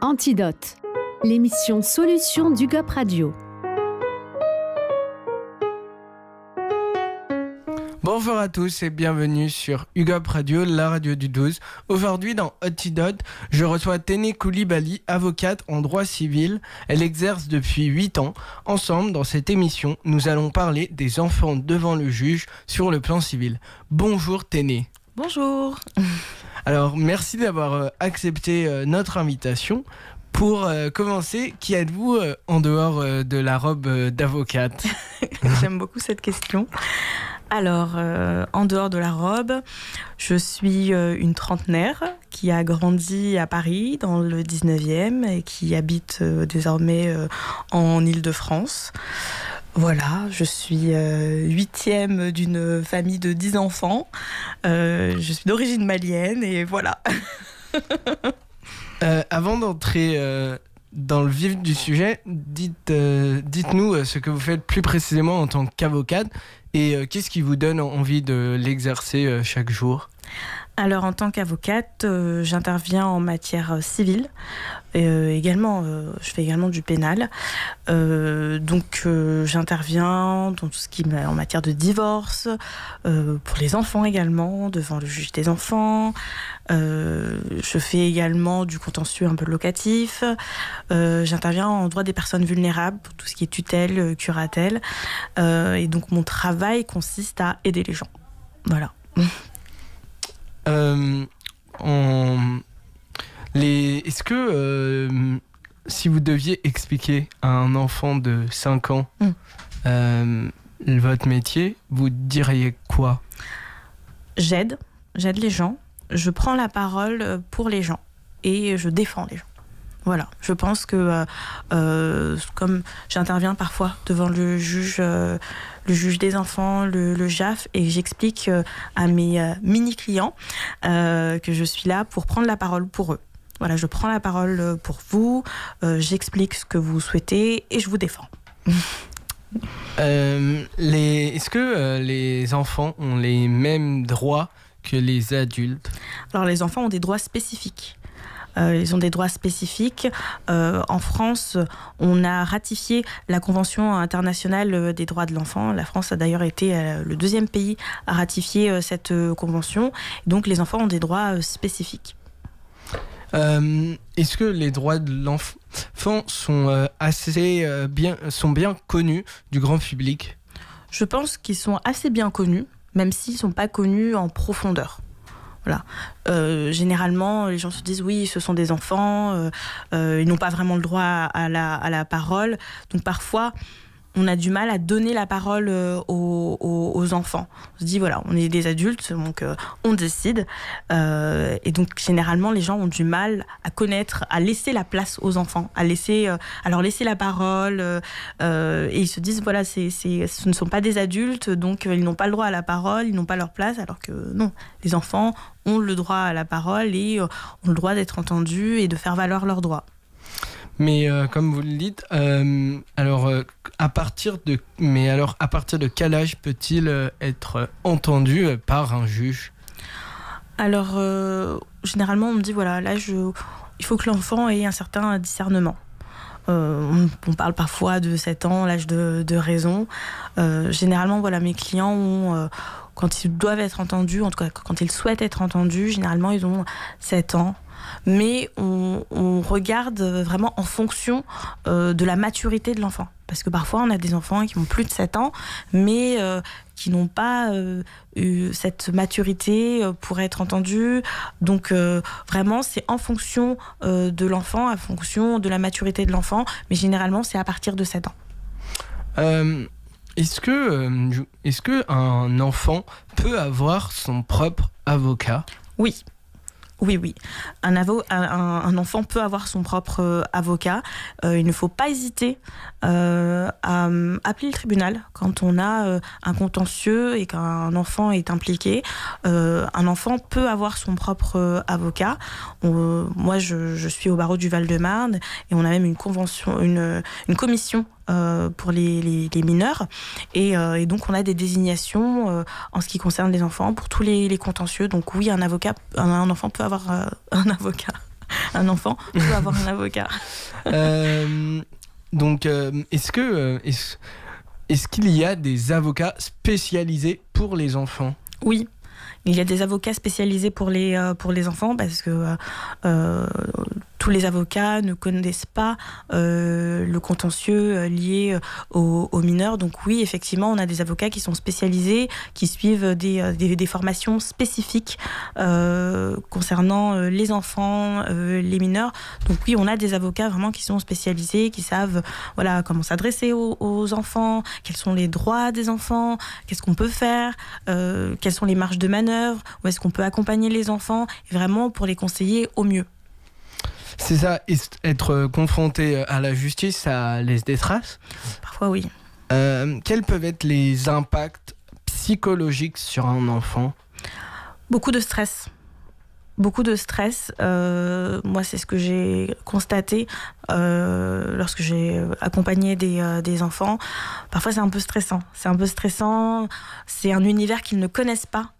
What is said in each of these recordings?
Antidote, l'émission Solutions d'UGOP Radio. Bonjour à tous et bienvenue sur UGOP Radio, la radio du 12. Aujourd'hui dans Antidote, je reçois Téné Koulibaly, avocate en droit civil. Elle exerce depuis 8 ans. Ensemble, dans cette émission, nous allons parler des enfants devant le juge sur le plan civil. Bonjour Téné. Bonjour. Alors, merci d'avoir accepté notre invitation. Pour commencer, qui êtes-vous en dehors de la robe d'avocate ? J'aime beaucoup cette question. Alors, en dehors de la robe, je suis une trentenaire qui a grandi à Paris, dans le 19e, et qui habite désormais en Île-de-France. Voilà, je suis 8e d'une famille de 10 enfants. Je suis d'origine malienne et voilà. Avant d'entrer dans le vif du sujet, dites-nous ce que vous faites plus précisément en tant qu'avocate et qu'est-ce qui vous donne envie de l'exercer chaque jour ? Alors, en tant qu'avocate, j'interviens en matière civile. Également, je fais également du pénal. Donc, j'interviens dans tout ce qui est en matière de divorce, pour les enfants également, devant le juge des enfants. Je fais également du contentieux un peu locatif. J'interviens en droit des personnes vulnérables, pour tout ce qui est tutelle, curatelle. Et donc, mon travail consiste à aider les gens. Voilà. Est-ce que si vous deviez expliquer à un enfant de 5 ans votre métier, vous diriez quoi ? J'aide les gens, je prends la parole pour les gens et je défends les gens. Voilà, je pense que comme j'interviens parfois devant le juge des enfants, le JAF, et j'explique à mes mini-clients que je suis là pour prendre la parole pour eux. Voilà, je prends la parole pour vous, j'explique ce que vous souhaitez et je vous défends. Est-ce que les enfants ont les mêmes droits que les adultes ? Alors, les enfants ont des droits spécifiques. Ils ont des droits spécifiques. En France, on a ratifié la Convention internationale des droits de l'enfant. La France a d'ailleurs été le 2e pays à ratifier cette convention. Donc, les enfants ont des droits spécifiques. Est-ce que les droits de l'enfant sont bien connus du grand public ? Je pense qu'ils sont assez bien connus, même s'ils ne sont pas connus en profondeur. Voilà. Généralement, les gens se disent oui, ce sont des enfants, ils n'ont pas vraiment le droit à la parole. Donc parfois, on a du mal à donner la parole aux enfants. On se dit voilà, on est des adultes, donc on décide. Et donc généralement, les gens ont du mal à connaître, à laisser la place aux enfants, à leur laisser la parole. Et ils se disent voilà, ce ne sont pas des adultes, donc ils n'ont pas le droit à la parole, ils n'ont pas leur place, alors que non, les enfants ont le droit à la parole et ont le droit d'être entendus et de faire valoir leurs droits. Mais comme vous le dites, à partir de quel âge peut-il être entendu par un juge ? Alors, généralement, on me dit, voilà, l'âge, il faut que l'enfant ait un certain discernement. On parle parfois de 7 ans, l'âge de raison. Généralement, voilà, mes clients ont... quand ils doivent être entendus, en tout cas quand ils souhaitent être entendus, généralement ils ont 7 ans. Mais on regarde vraiment en fonction de la maturité de l'enfant. Parce que parfois on a des enfants qui ont plus de 7 ans, mais qui n'ont pas eu cette maturité pour être entendus. Donc vraiment c'est en fonction de l'enfant, en fonction de la maturité de l'enfant. Mais généralement c'est à partir de 7 ans. Est-ce que un enfant peut avoir son propre avocat ? Oui. Oui. Un enfant peut avoir son propre avocat. Il ne faut pas hésiter à appeler le tribunal quand on a un contentieux et qu'un enfant est impliqué. Un enfant peut avoir son propre avocat. Moi, je suis au barreau du Val-de-Marne et on a même une commission pour les mineurs et donc on a des désignations en ce qui concerne les enfants pour tous les contentieux. Donc oui, un enfant peut avoir un avocat. un enfant peut avoir un avocat. Donc, est-ce qu'il y a des avocats spécialisés pour les enfants ? Oui. Il y a des avocats spécialisés pour les enfants parce que tous les avocats ne connaissent pas le contentieux lié aux mineurs. Donc oui, effectivement, on a des avocats qui sont spécialisés, qui suivent des formations spécifiques concernant les enfants, les mineurs. Donc oui, on a des avocats vraiment qui sont spécialisés, qui savent comment s'adresser aux enfants, quels sont les droits des enfants, qu'est-ce qu'on peut faire, quelles sont les marges de manœuvre, où est-ce qu'on peut accompagner les enfants, et vraiment pour les conseiller au mieux. C'est ça, être confronté à la justice, ça laisse des traces ? Parfois, oui. Quels peuvent être les impacts psychologiques sur un enfant ? Beaucoup de stress. Beaucoup de stress. Moi, c'est ce que j'ai constaté lorsque j'ai accompagné des enfants. Parfois, c'est un peu stressant. C'est un univers qu'ils ne connaissent pas.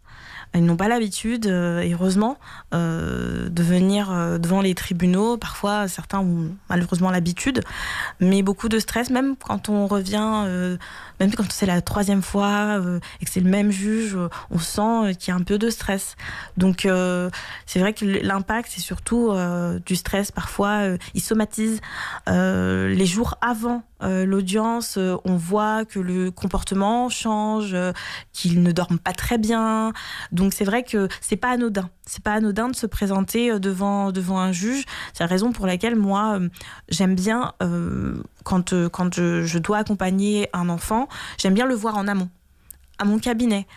Ils n'ont pas l'habitude, et heureusement, de venir devant les tribunaux. Parfois, certains ont malheureusement l'habitude, mais beaucoup de stress, même quand on revient, même quand c'est la 3e fois et que c'est le même juge, on sent qu'il y a un peu de stress. Donc, c'est vrai que l'impact, c'est surtout du stress. Parfois, ils somatisent. Les jours avant l'audience, on voit que le comportement change, qu'ils ne dorment pas très bien. Donc c'est vrai que c'est pas anodin. C'est pas anodin de se présenter devant un juge. C'est la raison pour laquelle moi j'aime bien quand je dois accompagner un enfant, j'aime bien le voir en amont, à mon cabinet.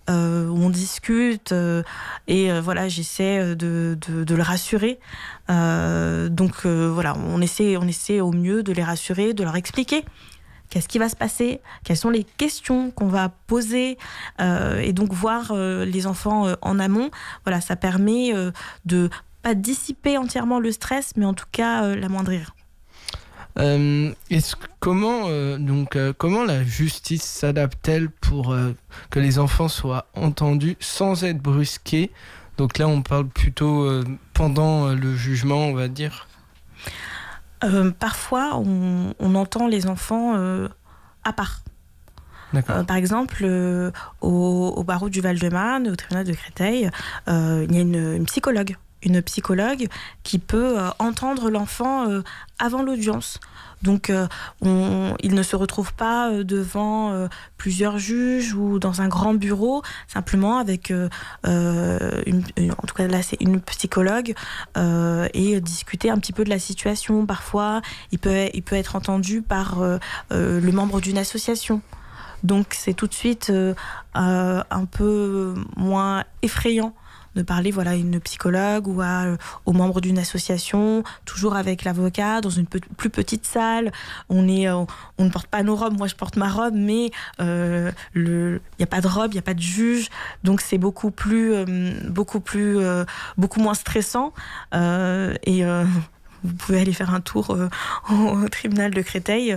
Où on discute et j'essaie de le rassurer. On essaie au mieux de les rassurer, de leur expliquer qu'est-ce qui va se passer, quelles sont les questions qu'on va poser, et donc voir les enfants en amont. Voilà, ça permet de pas dissiper entièrement le stress, mais en tout cas l'amoindrir. Comment la justice s'adapte-t-elle pour que les enfants soient entendus sans être brusqués ? Donc là, on parle plutôt pendant le jugement, on va dire. Parfois, on entend les enfants à part. Par exemple, au barreau du Val-de-Marne, au tribunal de Créteil, il y a une psychologue. Une psychologue qui peut entendre l'enfant avant l'audience. Donc, il ne se retrouve pas devant plusieurs juges ou dans un grand bureau, simplement avec, en tout cas là, c'est une psychologue, et discuter un petit peu de la situation. Parfois, il peut être entendu par le membre d'une association. Donc, c'est tout de suite un peu moins effrayant de parler à une psychologue ou aux membres d'une association, toujours avec l'avocat, dans une plus petite salle. On ne porte pas nos robes, moi je porte ma robe, mais il n'y a pas de robe, il n'y a pas de juge, donc c'est beaucoup moins stressant. Vous pouvez aller faire un tour au tribunal de Créteil.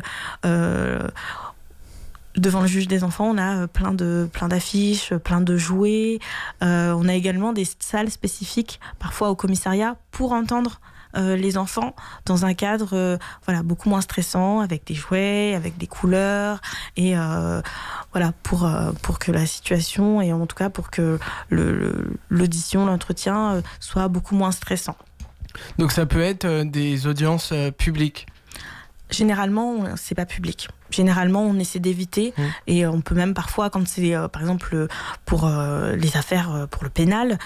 Devant le juge des enfants, on a plein d'affiches, plein de jouets. On a également des salles spécifiques, parfois au commissariat, pour entendre les enfants dans un cadre beaucoup moins stressant, avec des jouets, avec des couleurs, et pour que la situation, et en tout cas pour que l'audition, l'entretien soit beaucoup moins stressant. Donc ça peut être des audiences publiques ? Généralement, c'est pas public. Généralement, on essaie d'éviter, et on peut même parfois, quand c'est par exemple pour les affaires pour le pénal,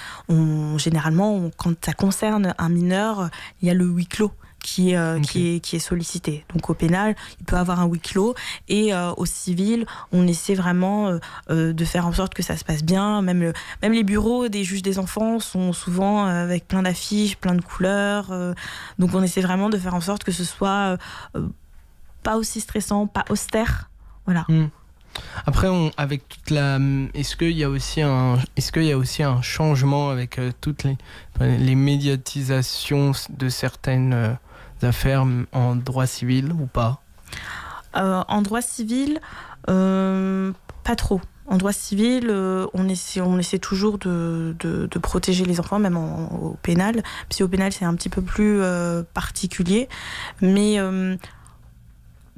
généralement, quand ça concerne un mineur, il y a le huis clos qui est sollicité. Donc au pénal, il peut avoir un huis clos, et au civil, on essaie vraiment de faire en sorte que ça se passe bien. Même les bureaux des juges des enfants sont souvent avec plein d'affiches, plein de couleurs. Donc on essaie vraiment de faire en sorte que ce soit pas aussi stressant, pas austère. Voilà. Après, avec toute est-ce qu'il y a aussi un changement avec toutes les médiatisations de certaines affaires en droit civil ou pas ? En droit civil, pas trop. En droit civil, on essaie toujours de protéger les enfants, même au pénal. Puis au pénal, c'est un petit peu plus particulier. Mais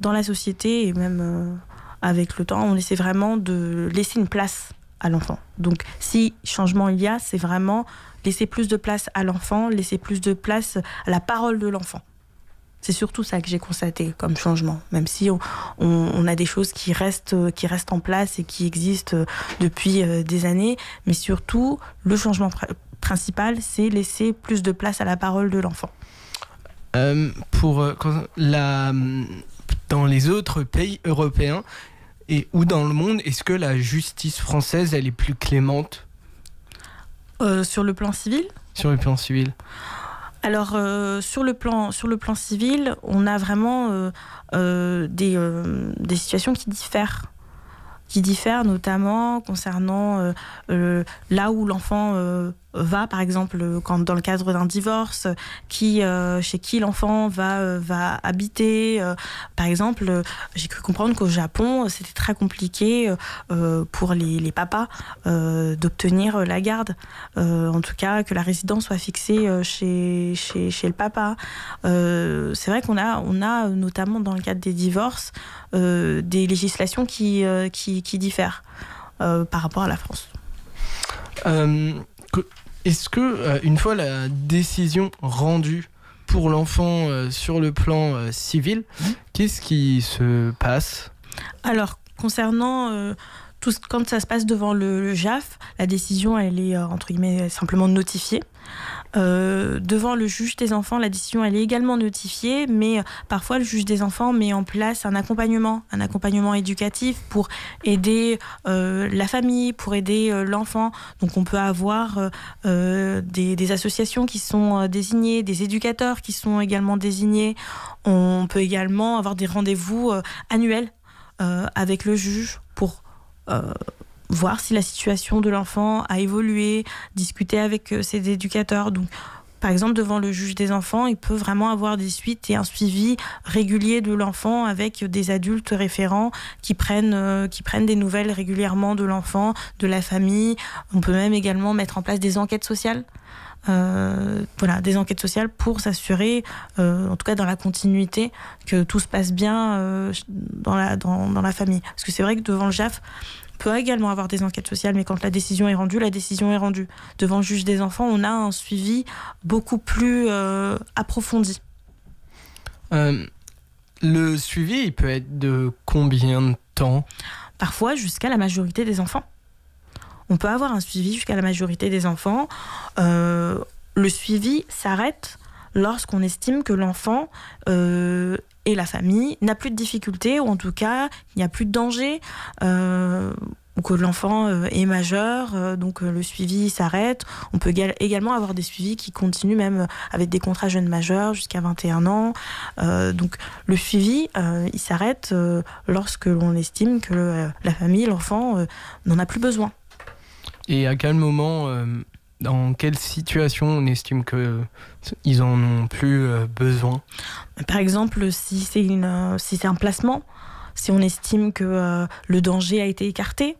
dans la société, et même avec le temps, on essaie vraiment de laisser une place à l'enfant. Donc, si changement il y a, c'est vraiment laisser plus de place à l'enfant, laisser plus de place à la parole de l'enfant. C'est surtout ça que j'ai constaté comme changement, même si on a des choses qui restent en place et qui existent depuis des années, mais surtout, le changement principal, c'est laisser plus de place à la parole de l'enfant. Dans les autres pays européens ou dans le monde, est-ce que la justice française, elle est plus clémente ? Sur le plan civil ? Sur le plan civil. Alors, sur le plan civil, on a vraiment des situations qui diffèrent notamment concernant là où l'enfant va, par exemple, dans le cadre d'un divorce, chez qui l'enfant va habiter. Par exemple, j'ai cru comprendre qu'au Japon, c'était très compliqué pour les papas d'obtenir la garde. En tout cas, que la résidence soit fixée chez le papa. C'est vrai qu'on a notamment dans le cadre des divorces, des législations qui diffèrent par rapport à la France. Est-ce que, une fois la décision rendue pour l'enfant sur le plan civil, qu'est-ce qui se passe ? Alors, concernant quand ça se passe devant le JAF, la décision, elle est, entre guillemets, simplement notifiée. Devant le juge des enfants, la décision, elle est également notifiée, mais parfois, le juge des enfants met en place un accompagnement éducatif pour aider la famille, pour aider l'enfant. Donc, on peut avoir des associations qui sont désignées, des éducateurs qui sont également désignés. On peut également avoir des rendez-vous annuels avec le juge pour voir si la situation de l'enfant a évolué, discuter avec ses éducateurs. Donc, par exemple, devant le juge des enfants, il peut vraiment avoir des suites et un suivi régulier de l'enfant avec des adultes référents qui prennent des nouvelles régulièrement de l'enfant, de la famille. On peut même également mettre en place des enquêtes sociales. Des enquêtes sociales pour s'assurer, en tout cas dans la continuité, que tout se passe bien dans la famille. Parce que c'est vrai que devant le JAF, on peut également avoir des enquêtes sociales, mais quand la décision est rendue, la décision est rendue. Devant le juge des enfants, on a un suivi beaucoup plus approfondi. Le suivi, il peut être de combien de temps ? Parfois jusqu'à la majorité des enfants. On peut avoir un suivi jusqu'à la majorité des enfants. Le suivi s'arrête lorsqu'on estime que l'enfant et la famille n'a plus de difficultés, ou en tout cas, il n'y a plus de danger, ou que l'enfant est majeur, donc le suivi s'arrête. On peut également avoir des suivis qui continuent même avec des contrats jeunes majeurs jusqu'à 21 ans. Donc le suivi, il s'arrête lorsque l'on estime que la famille, l'enfant, n'en a plus besoin. Et à quel moment, dans quelle situation on estime qu'ils en ont plus besoin ? Par exemple, si c'est un placement, si on estime que le danger a été écarté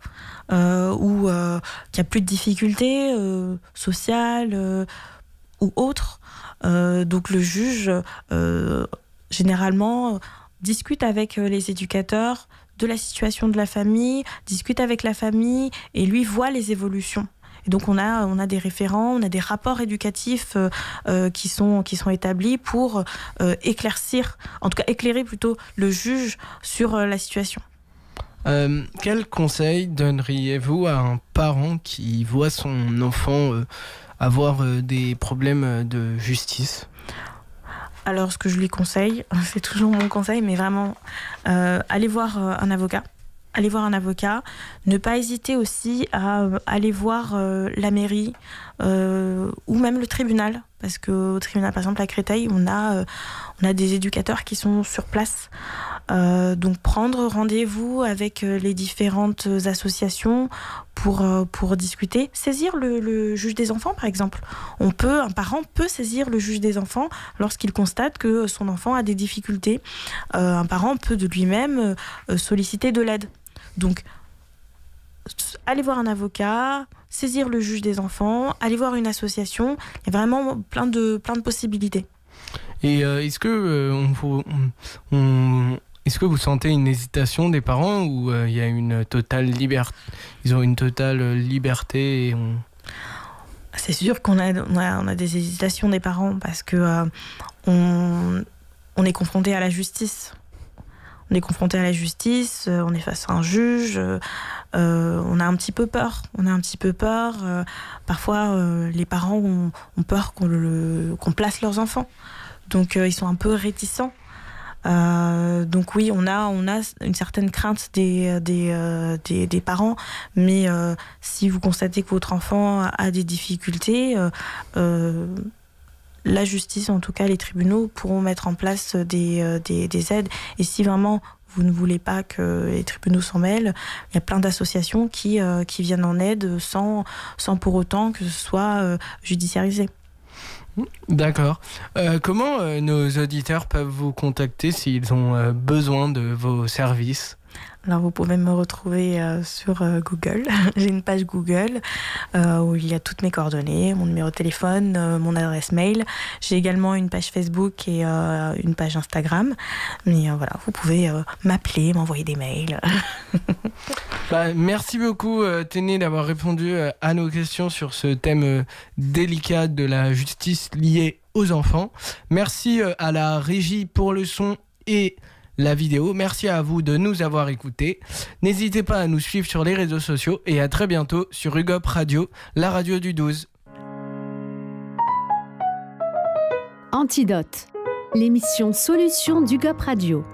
ou qu'il n'y a plus de difficultés sociales ou autres, donc le juge, généralement, discute avec les éducateurs de la situation de la famille, discute avec la famille et lui voit les évolutions. Et donc on a des référents, on a des rapports éducatifs qui sont établis pour éclairer plutôt le juge sur la situation. Quel conseil donneriez-vous à un parent qui voit son enfant avoir des problèmes de justice ? Alors, ce que je lui conseille, c'est toujours mon conseil, mais vraiment, aller voir un avocat. Aller voir un avocat. Ne pas hésiter aussi à aller voir la mairie ou même le tribunal. Parce qu'au tribunal, par exemple, à Créteil, on a des éducateurs qui sont sur place. Donc, prendre rendez-vous avec les différentes associations pour discuter. Saisir le juge des enfants, par exemple. Un parent peut saisir le juge des enfants lorsqu'il constate que son enfant a des difficultés. Un parent peut de lui-même solliciter de l'aide. Donc, aller voir un avocat, saisir le juge des enfants, aller voir une association. Il y a vraiment plein de possibilités. Et est-ce que est-ce que vous sentez une hésitation des parents ou il y a une totale liberté? Ils ont une totale liberté et C'est sûr qu'on a des hésitations des parents parce que on est confronté à la justice. On est confronté à la justice, on est face à un juge, on a un petit peu peur. Parfois, les parents ont peur qu'on place leurs enfants. Donc, ils sont un peu réticents. Donc oui, on a une certaine crainte des parents, mais si vous constatez que votre enfant a des difficultés, la justice, en tout cas les tribunaux, pourront mettre en place des aides. Et si vraiment vous ne voulez pas que les tribunaux s'en mêlent, il y a plein d'associations qui viennent en aide sans pour autant que ce soit judiciarisé. D'accord. Comment nos auditeurs peuvent vous contacter s'ils ont besoin de vos services ? Alors vous pouvez me retrouver sur Google. J'ai une page Google où il y a toutes mes coordonnées, mon numéro de téléphone, mon adresse mail. J'ai également une page Facebook et une page Instagram. Mais voilà, vous pouvez m'appeler, m'envoyer des mails. Merci beaucoup Téné d'avoir répondu à nos questions sur ce thème délicat de la justice liée aux enfants. Merci à la régie pour le son et la vidéo. Merci à vous de nous avoir écoutés. N'hésitez pas à nous suivre sur les réseaux sociaux et à très bientôt sur UGOP Radio, la radio du 12. Antidote, l'émission Solutions d'UGOP Radio.